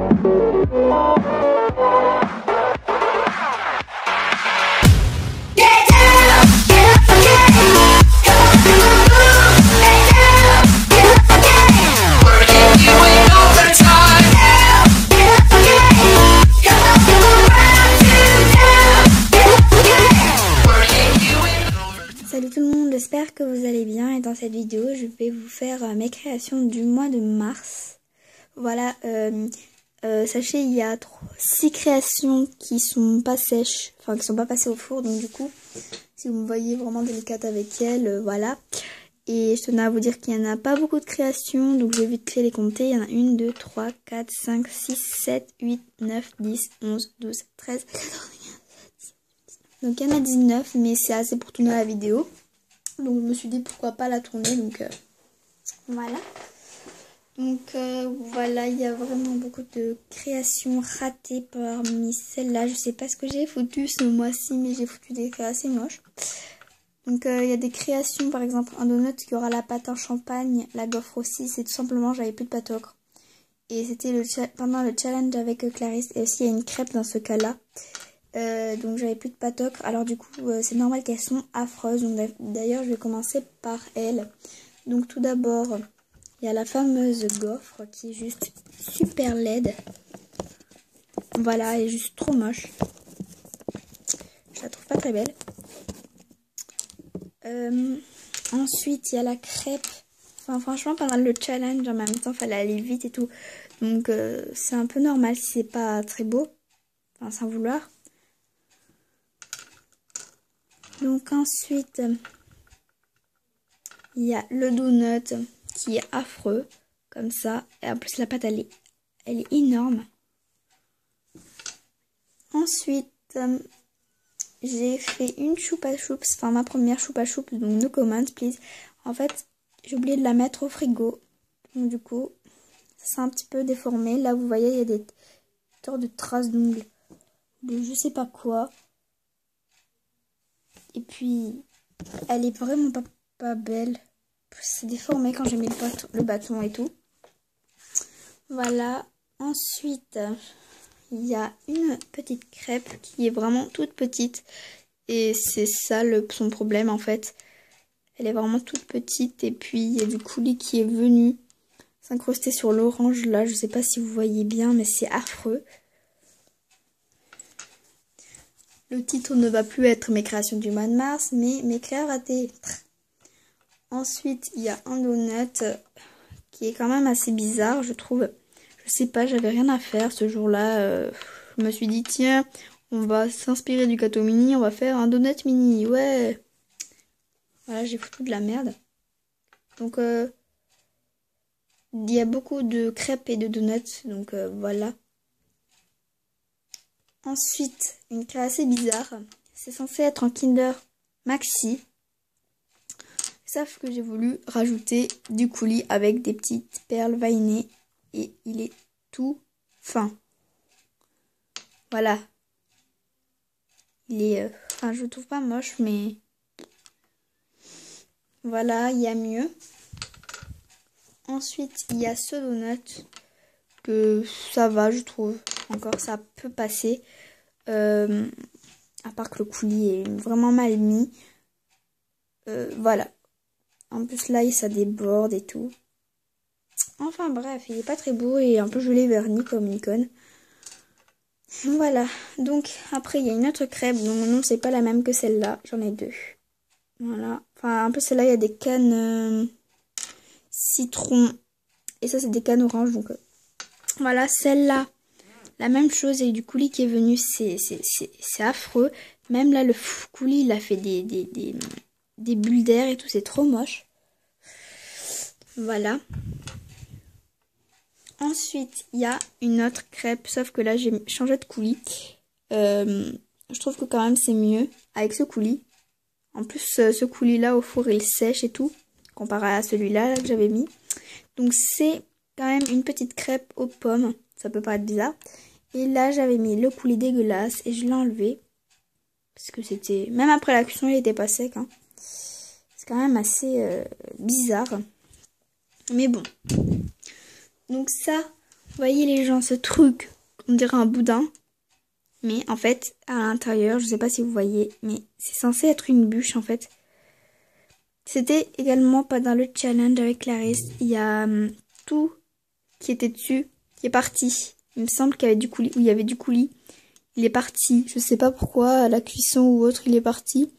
Salut tout le monde, j'espère que vous allez bien et dans cette vidéo je vais vous faire mes créations du mois de mars. Voilà, sachez il y a 6 créations qui sont pas sèches, enfin qui sont pas passées au four, donc du coup si vous me voyez vraiment délicate avec elles, voilà. Et je tenais à vous dire qu'il n'y en a pas beaucoup de créations, donc je vais vite les compter. Il y en a 1, 2, 3, 4, 5, 6, 7, 8, 9, 10, 11, 12, 13, 14, 15, 16, 17. Donc il y en a 19, mais c'est assez pour tourner la vidéo. Donc je me suis dit pourquoi pas la tourner, donc voilà. Donc voilà, il y a vraiment beaucoup de créations ratées parmi celles-là. Je sais pas ce que j'ai foutu ce mois-ci, mais j'ai foutu des créations moches. Donc il y a des créations, par exemple un donut qui aura la pâte en champagne, la gaufre aussi, c'est tout simplement j'avais plus de pâte ocre. Et c'était pendant le challenge avec Clarisse, et aussi il y a une crêpe dans ce cas-là. Donc j'avais plus de pâte ocre, alors du coup c'est normal qu'elles sont affreuses. Donc d'ailleurs je vais commencer par elles. Donc tout d'abord il y a la fameuse gaufre qui est juste super laide. Voilà, elle est juste trop moche. Je la trouve pas très belle. Ensuite il y a la crêpe. Enfin franchement pendant le challenge en même temps fallait aller vite et tout. Donc c'est un peu normal si c'est pas très beau. Enfin sans vouloir. Donc ensuite, il y a le donut qui est affreux, comme ça. Et en plus la pâte elle est énorme. Ensuite, j'ai fait une choupa choups, enfin ma première choupa choups, donc no comment please. En fait, j'ai oublié de la mettre au frigo. Donc du coup, ça s'est un petit peu déformé. Là vous voyez, il y a des sortes de traces d'ongles de je sais pas quoi. Et puis, elle est vraiment pas belle. C'est déformé quand j'ai mis le bâton et tout. Voilà. Ensuite, il y a une petite crêpe qui est vraiment toute petite. Et c'est ça son problème en fait. Elle est vraiment toute petite. Et puis, il y a du coulis qui est venu s'incruster sur l'orange là. Je sais pas si vous voyez bien, mais c'est affreux. Le titre ne va plus être mes créations du mois de mars, mais mes créations ratées. Ensuite, il y a un donut qui est quand même assez bizarre, je trouve. Je sais pas, j'avais rien à faire ce jour-là. Je me suis dit, tiens, on va s'inspirer du gâteau mini, on va faire un donut mini, ouais. Voilà, j'ai foutu de la merde. Donc, il y a beaucoup de crêpes et de donuts, donc voilà. Ensuite, une création assez bizarre. C'est censé être un Kinder Maxi. Sauf que j'ai voulu rajouter du coulis avec des petites perles veinées. Et il est tout fin. Voilà. Il est... Enfin, je le trouve pas moche, mais... Voilà, il y a mieux. Ensuite, il y a ce donut. Que ça va, je trouve. Encore, ça peut passer. À part que le coulis est vraiment mal mis. Voilà. En plus là ça déborde et tout. Enfin bref, il est pas très beau et un peu gelé verni comme une conne. Voilà. Donc après il y a une autre crêpe dont non c'est pas la même que celle-là. J'en ai deux. Voilà. Enfin un peu celle-là il y a des cannes citron. Et ça c'est des cannes orange. Donc voilà celle-là. La même chose et du coulis qui est venu, c'est affreux. Même là, le coulis, il a fait des bulles d'air et tout, c'est trop moche. Voilà. Ensuite, il y a une autre crêpe, sauf que là, j'ai changé de coulis. Je trouve que quand même, c'est mieux avec ce coulis. En plus, ce coulis-là, au four, il sèche et tout, comparé à celui-là que j'avais mis. Donc, c'est quand même une petite crêpe aux pommes. Ça peut paraître bizarre. Et là, j'avais mis le coulis dégueulasse et je l'ai enlevé. Parce que c'était... Même après la cuisson, il était pas sec. Hein. C'est quand même assez bizarre. Mais bon. Donc ça, Voyez les gens, ce truc, on dirait un boudin. Mais en fait, à l'intérieur, je sais pas si vous voyez, mais c'est censé être une bûche en fait. C'était également pendant le challenge avec Clarisse. Il y a tout qui était dessus qui est parti. Il me semble qu'il y avait du coulis, où il y avait du coulis. Il est parti. Je sais pas pourquoi, à la cuisson ou autre, il est parti.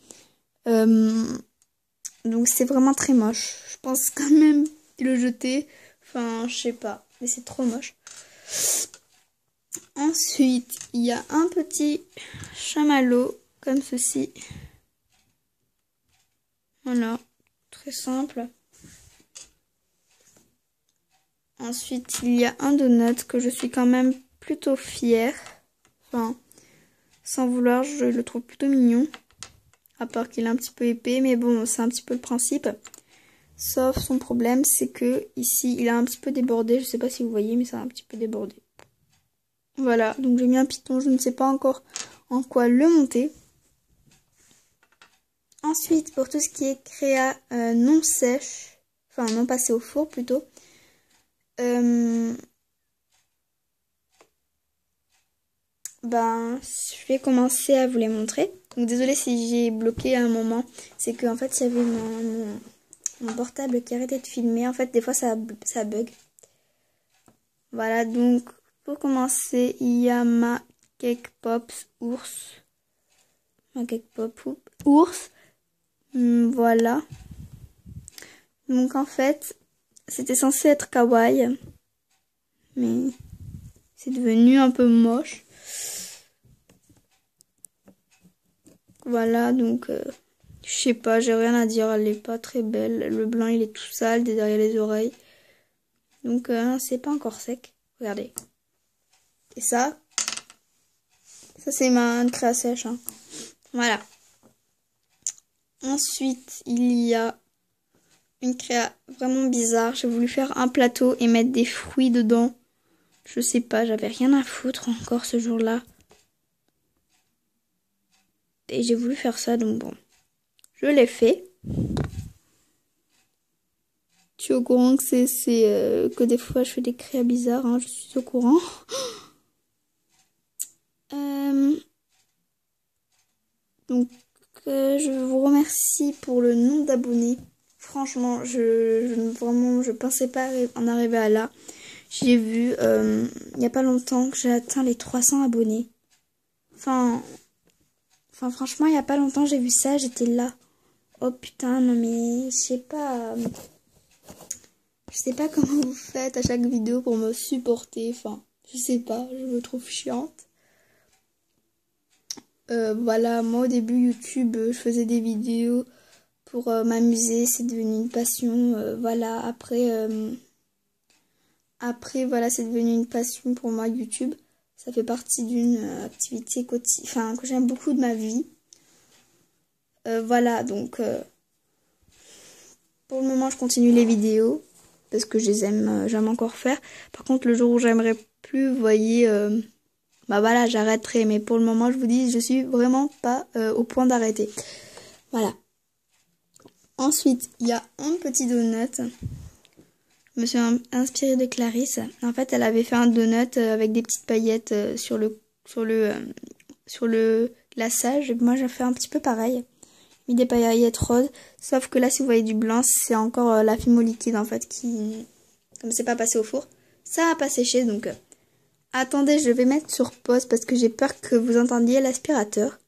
Donc c'est vraiment très moche. Je pense quand même le jeter. Enfin, je sais pas. Mais c'est trop moche. Ensuite, il y a un petit chamallow comme ceci. Voilà, très simple. Ensuite, il y a un donut que je suis quand même plutôt fière. Enfin, sans vouloir, je le trouve plutôt mignon. À part qu'il est un petit peu épais, mais bon, c'est un petit peu le principe. Sauf son problème, c'est que ici, il a un petit peu débordé. Je sais pas si vous voyez, mais ça a un petit peu débordé. Voilà, donc j'ai mis un piton, je ne sais pas encore en quoi le monter. Ensuite, pour tout ce qui est créa non sèche, enfin non passé au four plutôt, je vais commencer à vous les montrer. Donc désolée si j'ai bloqué à un moment, c'est qu'en fait il y avait mon portable qui arrêtait de filmer. En fait des fois ça bug. Voilà, donc pour commencer, il y a ma Cake Pops ours. Ma Cake Pop ours. Voilà. Donc en fait, c'était censé être kawaii. Mais c'est devenu un peu moche. Voilà, donc je sais pas, j'ai rien à dire, elle est pas très belle. Le blanc il est tout sale derrière les oreilles. Donc c'est pas encore sec. Regardez. Et ça c'est ma créa sèche. Hein. Voilà. Ensuite, il y a une créa vraiment bizarre. J'ai voulu faire un plateau et mettre des fruits dedans. Je sais pas, j'avais rien à foutre encore ce jour-là. Et j'ai voulu faire ça, donc bon. Je l'ai fait. Je suis au courant que que des fois je fais des créas bizarres, hein, je suis au courant. Donc je vous remercie pour le nombre d'abonnés. Franchement, je pensais pas en arriver à là. J'ai vu il y a pas longtemps que j'ai atteint les 300 abonnés. Enfin franchement, il y a pas longtemps j'ai vu ça, j'étais là. Oh putain, non mais je sais pas comment vous faites à chaque vidéo pour me supporter. Enfin, je sais pas, je me trouve chiante. Voilà, moi au début YouTube, je faisais des vidéos pour m'amuser, c'est devenu une passion. Voilà, après voilà, c'est devenu une passion pour moi YouTube. Ça fait partie d'une activité quotidienne, que j'aime beaucoup de ma vie. Voilà, donc pour le moment je continue les vidéos parce que je les aime, j'aime encore faire. Par contre, le jour où j'aimerais plus, vous voyez, voilà, j'arrêterai. Mais pour le moment, je vous dis, je suis vraiment pas au point d'arrêter. Voilà. Ensuite, il y a un petit donut. Je me suis inspirée de Clarisse. En fait, elle avait fait un donut avec des petites paillettes sur le glaçage. Moi, j'ai fait un petit peu pareil. Mis des paillettes roses. Sauf que là, si vous voyez du blanc, c'est encore la fimo liquide en fait qui, comme c'est pas passé au four, ça a pas séché. Donc, attendez, je vais mettre sur pause parce que j'ai peur que vous entendiez l'aspirateur.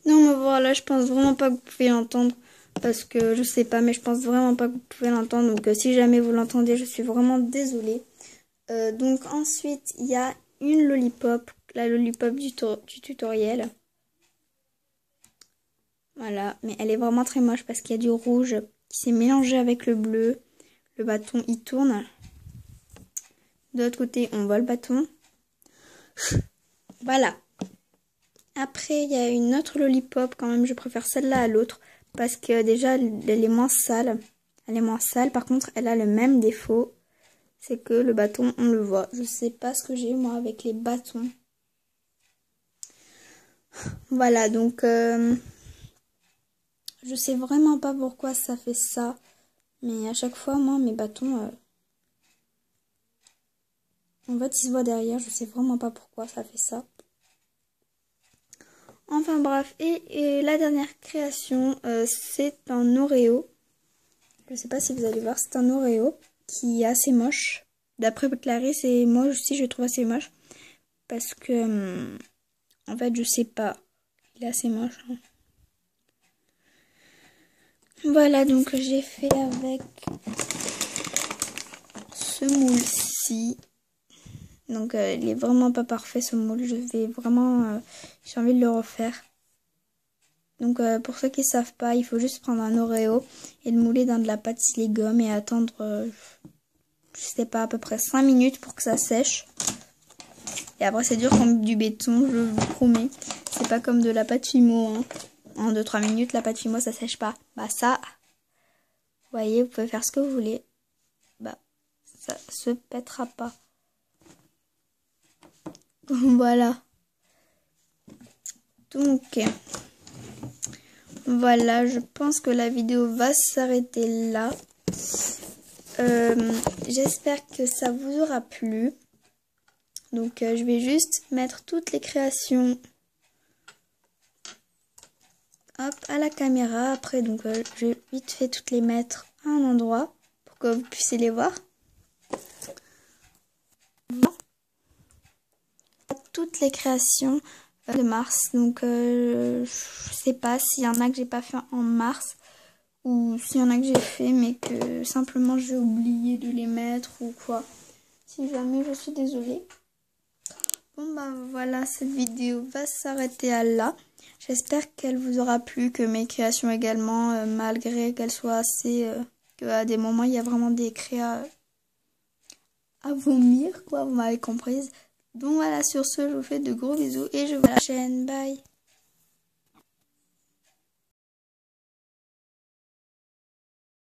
Non mais voilà, je pense vraiment pas que vous pouvez l'entendre parce que je sais pas, mais je pense vraiment pas que vous pouvez l'entendre. Donc si jamais vous l'entendez, je suis vraiment désolée. Donc ensuite, il y a une lollipop, la lollipop du tutoriel. Voilà, mais elle est vraiment très moche parce qu'il y a du rouge qui s'est mélangé avec le bleu. Le bâton, il tourne. De l'autre côté, on voit le bâton. Voilà. Après, il y a une autre lollipop, quand même, je préfère celle-là à l'autre. Parce que déjà, elle est moins sale. Elle est moins sale, par contre, elle a le même défaut. c'est que le bâton, on le voit. Je sais pas ce que j'ai moi avec les bâtons. Voilà, donc je sais vraiment pas pourquoi ça fait ça. Mais à chaque fois, moi, mes bâtons, en fait, ils se voient derrière. Je sais vraiment pas pourquoi ça fait ça. Enfin bref, et la dernière création, c'est un Oreo. Je sais pas si vous allez voir, c'est un Oreo qui est assez moche. D'après Clarisse, et moi aussi je trouve assez moche. Parce que, en fait, je sais pas. Il est assez moche. Hein. Voilà, donc j'ai fait avec ce moule-ci. Donc il est vraiment pas parfait ce moule. Je vais vraiment... j'ai envie de le refaire. Donc pour ceux qui savent pas, il faut juste prendre un Oreo et le mouler dans de la pâte silicone et attendre, je sais pas, à peu près 5 minutes pour que ça sèche. Et après c'est dur comme du béton, je vous promets. C'est pas comme de la pâte Fimo. Hein. En 2-3 minutes, la pâte Fimo ça sèche pas. Bah ça, vous voyez, vous pouvez faire ce que vous voulez. Bah ça se pètera pas. Voilà. Donc... voilà, je pense que la vidéo va s'arrêter là. J'espère que ça vous aura plu. Donc je vais juste mettre toutes les créations hop, à la caméra. Après, donc je vais vite fait toutes les mettre à un endroit pour que vous puissiez les voir. Toutes les créations de mars. Donc je sais pas s'il y en a que j'ai pas fait en mars. Ou s'il y en a que j'ai fait mais que simplement j'ai oublié de les mettre ou quoi. Si jamais, je suis désolée. Bon bah voilà, cette vidéo va s'arrêter à là. J'espère qu'elle vous aura plu, que mes créations également, malgré qu'elles soient assez... qu'à des moments il y a vraiment des créas à vomir quoi, vous m'avez comprise. Donc voilà, sur ce, je vous fais de gros bisous et je vous dis à la prochaine. Bye.